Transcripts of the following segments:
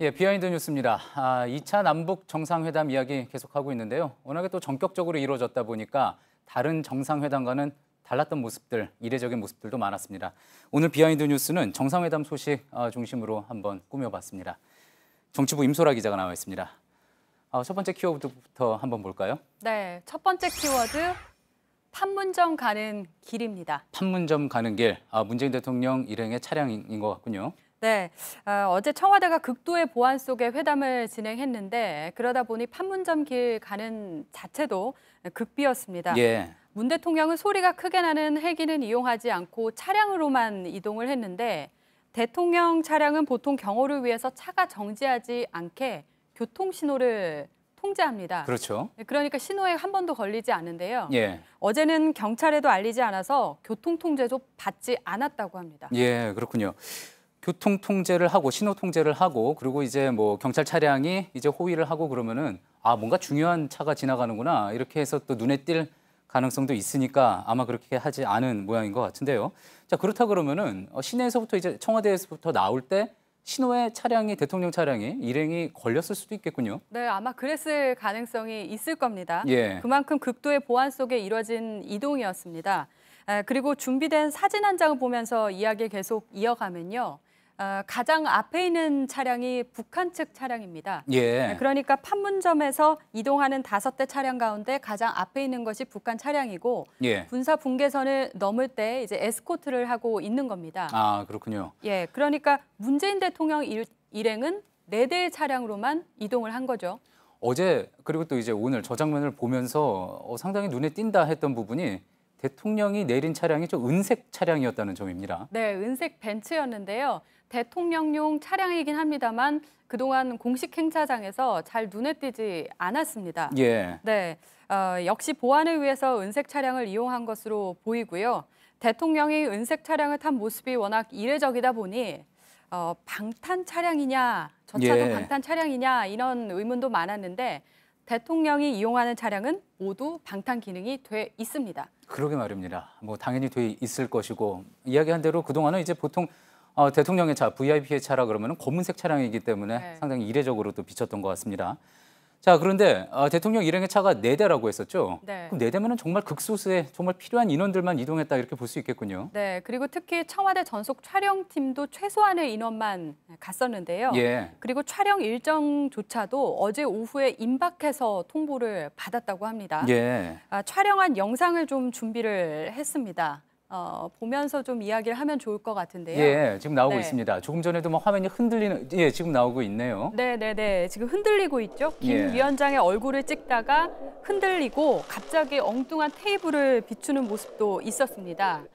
예, 비하인드 뉴스입니다. 2차 남북 정상회담 이야기 계속하고 있는데요. 워낙에 또 전격적으로 이루어졌다 보니까 다른 정상회담과는 달랐던 모습들, 이례적인 모습들도 많았습니다. 오늘 비하인드 뉴스는 정상회담 소식 중심으로 한번 꾸며봤습니다. 정치부 임소라 기자가 나와 있습니다. 첫 번째 키워드부터 한번 볼까요? 네, 첫 번째 키워드 판문점 가는 길입니다. 판문점 가는 길, 문재인 대통령 일행의 차량인 것 같군요. 네, 어제 청와대가 극도의 보안 속에 회담을 진행했는데 그러다 보니 판문점 길 가는 자체도 극비였습니다. 예. 문 대통령은 소리가 크게 나는 헬기는 이용하지 않고 차량으로만 이동을 했는데 대통령 차량은 보통 경호를 위해서 차가 정지하지 않게 교통신호를 통제합니다. 그렇죠. 그러니까 신호에 한 번도 걸리지 않는데요. 예. 어제는 경찰에도 알리지 않아서 교통통제도 받지 않았다고 합니다. 예, 그렇군요. 교통 통제를 하고 신호 통제를 하고 그리고 이제 뭐 경찰 차량이 이제 호위를 하고 그러면은 뭔가 중요한 차가 지나가는구나 이렇게 해서 또 눈에 띌 가능성도 있으니까 아마 그렇게 하지 않은 모양인 것 같은데요. 자, 그렇다 그러면은 시내에서부터 이제 청와대에서부터 나올 때 신호에 차량이 대통령 차량이 일행이 걸렸을 수도 있겠군요. 네, 아마 그랬을 가능성이 있을 겁니다. 예. 그만큼 극도의 보안 속에 이뤄진 이동이었습니다. 그리고 준비된 사진 한 장을 보면서 이야기를 계속 이어가면요. 가장 앞에 있는 차량이 북한 측 차량입니다. 예. 그러니까 판문점에서 이동하는 5대 차량 가운데 가장 앞에 있는 것이 북한 차량이고 예. 군사 분계선을 넘을 때 이제 에스코트를 하고 있는 겁니다. 그렇군요. 예, 그러니까 문재인 대통령 일행은 4대의 차량으로만 이동을 한 거죠. 어제 그리고 또 이제 오늘 저 장면을 보면서 상당히 눈에 띈다 했던 부분이 대통령이 내린 차량이 좀 은색 차량이었다는 점입니다. 네, 은색 벤츠였는데요. 대통령용 차량이긴 합니다만 그동안 공식 행사장에서 잘 눈에 띄지 않았습니다. 예. 네, 역시 보안을 위해서 은색 차량을 이용한 것으로 보이고요. 대통령이 은색 차량을 탄 모습이 워낙 이례적이다 보니 방탄 차량이냐, 저 차도 예. 방탄 차량이냐 이런 의문도 많았는데 대통령이 이용하는 차량은 모두 방탄 기능이 돼 있습니다. 그러게 말입니다. 뭐 당연히 돼 있을 것이고 이야기한 대로 그동안은 이제 보통 대통령의 차, VIP의 차라 그러면 검은색 차량이기 때문에 네. 상당히 이례적으로 또 비쳤던 것 같습니다. 자, 그런데 대통령 일행의 차가 4대라고 했었죠. 네. 그럼 4대면 정말 극소수의 정말 필요한 인원들만 이동했다 이렇게 볼 수 있겠군요. 네, 그리고 특히 청와대 전속 촬영팀도 최소한의 인원만 갔었는데요. 예. 그리고 촬영 일정조차도 어제 오후에 임박해서 통보를 받았다고 합니다. 예. 촬영한 영상을 좀 준비를 했습니다. 보면서 좀 이야기를 하면 좋을 것 같은데요. 예, 지금 나오고 네. 있습니다. 조금 전에도 막 화면이 흔들리는, 지금 나오고 있네요. 네, 지금 흔들리고 있죠. 김 예. 위원장의 얼굴을 찍다가 흔들리고 갑자기 엉뚱한 테이블을 비추는 모습도 있었습니다.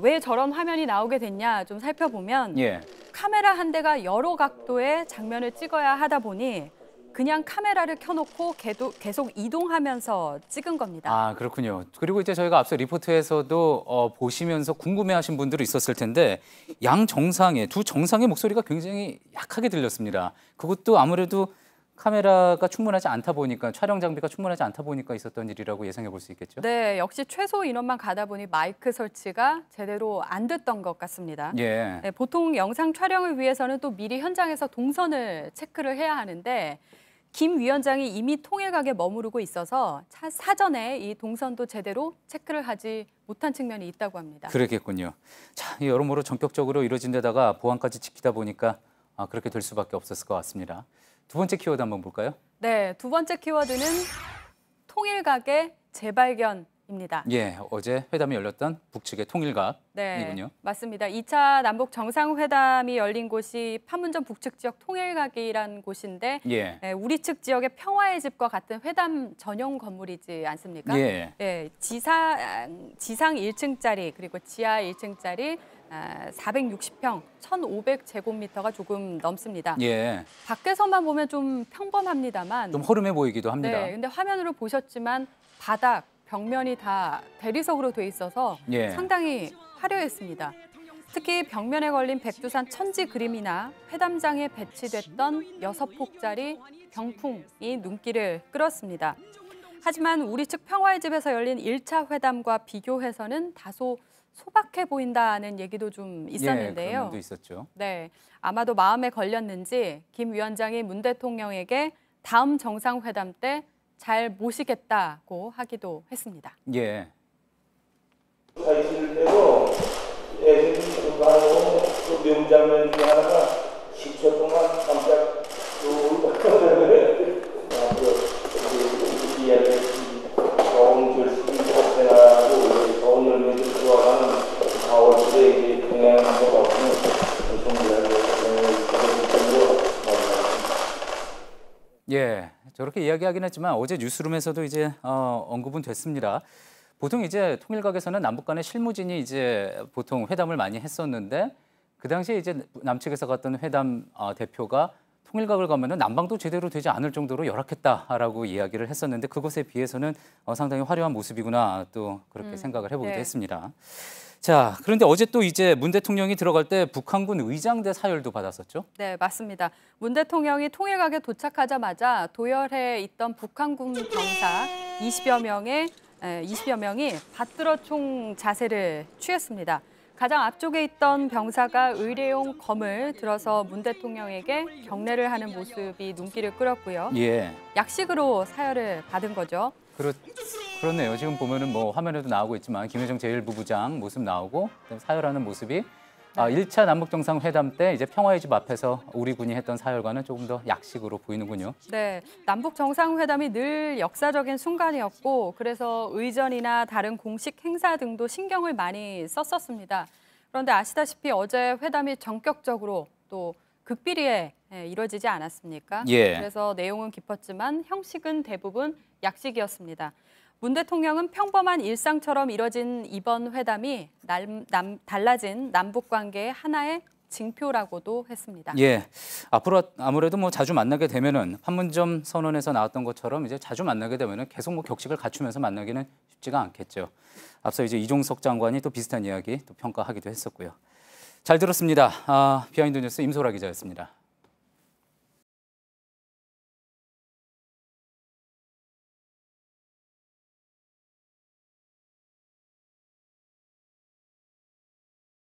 왜 저런 화면이 나오게 됐냐 좀 살펴보면 예. 카메라 한 대가 여러 각도의 장면을 찍어야 하다 보니 그냥 카메라를 켜놓고 계속 이동하면서 찍은 겁니다. 그렇군요. 그리고 이제 저희가 앞서 리포트에서도 보시면서 궁금해하신 분들이 있었을 텐데 두 정상의 목소리가 굉장히 약하게 들렸습니다. 그것도 아무래도 카메라가 충분하지 않다 보니까 촬영 장비가 충분하지 않다 보니까 있었던 일이라고 예상해 볼 수 있겠죠? 네, 역시 최소 인원만 가다 보니 마이크 설치가 제대로 안 됐던 것 같습니다. 예. 네, 보통 영상 촬영을 위해서는 또 미리 현장에서 동선을 체크를 해야 하는데 김 위원장이 이미 통일각에 머무르고 있어서 사전에 이 동선도 제대로 체크를 하지 못한 측면이 있다고 합니다. 그러겠군요. 자, 여러모로 전격적으로 이루어진 데다가 보안까지 지키다 보니까 그렇게 될 수밖에 없었을 것 같습니다. 두 번째 키워드 한번 볼까요? 네, 두 번째 키워드는 통일각의 재발견입니다. 예, 어제 회담이 열렸던 북측의 통일각이군요. 네, 맞습니다. 2차 남북 정상회담이 열린 곳이 판문점 북측 지역 통일각이란 곳인데 예. 우리 측 지역의 평화의 집과 같은 회담 전용 건물이지 않습니까? 예. 네, 지상 1층짜리 그리고 지하 1층짜리 460평, 1,500제곱미터가 조금 넘습니다. 예. 밖에서만 보면 좀 평범합니다만 좀 허름해 보이기도 합니다. 네, 근데 화면으로 보셨지만 바닥, 벽면이 다 대리석으로 돼 있어서 예. 상당히 화려했습니다. 특히 벽면에 걸린 백두산 천지 그림이나 회담장에 배치됐던 6폭짜리 병풍이 눈길을 끌었습니다. 하지만 우리 측 평화의 집에서 열린 1차 회담과 비교해서는 다소 소박해 보인다는 얘기도 좀 예, 있었는데요. 그런 면도 있었죠. 네, 아마도 마음에 걸렸는지 김 위원장이 문 대통령에게 다음 정상회담 때 잘 모시겠다고 하기도 했습니다. 예. 사실 때도 애들이 하고 또 매운 장면 중에 하나가 10초 동안 깜짝 더운 결심이 발생하고 더운 열매들 좋아하는 4월달에 이제 평양을 하고 예, 저렇게 이야기하긴 했지만 어제 뉴스룸에서도 이제 언급은 됐습니다. 보통 이제 통일각에서는 남북 간의 실무진이 이제 보통 회담을 많이 했었는데 그 당시에 이제 남측에서 갔던 회담 대표가 통일각을 가면은 남방도 제대로 되지 않을 정도로 열악했다라고 이야기를 했었는데 그것에 비해서는 상당히 화려한 모습이구나 또 그렇게 생각을 해보기도 네. 했습니다. 자, 그런데 어제 또 이제 문 대통령이 들어갈 때 북한군 의장대 사열도 받았었죠? 네, 맞습니다. 문 대통령이 통일각에 도착하자마자 도열해 있던 북한군 병사 20여 명이 받들어 총 자세를 취했습니다. 가장 앞쪽에 있던 병사가 의뢰용 검을 들어서 문 대통령에게 경례를 하는 모습이 눈길을 끌었고요. 예. 약식으로 사열을 받은 거죠. 그렇네요. 지금 보면은 뭐 화면에도 나오고 있지만 김여정 제1부부장 모습 나오고 사열하는 모습이 1차 남북 정상회담 때 이제 평화의 집 앞에서 우리 군이 했던 사열과는 조금 더 약식으로 보이는군요. 네, 남북 정상회담이 늘 역사적인 순간이었고 그래서 의전이나 다른 공식 행사 등도 신경을 많이 썼었습니다. 그런데 아시다시피 어제 회담이 전격적으로 또 극비리에 이루어지지 않았습니까? 예. 그래서 내용은 깊었지만 형식은 대부분 약식이었습니다. 문 대통령은 평범한 일상처럼 이뤄진 이번 회담이 달라진 남북 관계의 하나의 징표라고도 했습니다. 예, 앞으로 아무래도 뭐 자주 만나게 되면은 판문점 선언에서 나왔던 것처럼 이제 자주 만나게 되면은 계속 뭐 격식을 갖추면서 만나기는 쉽지가 않겠죠. 앞서 이제 이종석 장관이 또 비슷한 이야기 또 평가하기도 했었고요. 잘 들었습니다. 비하인드 뉴스 임소라 기자였습니다.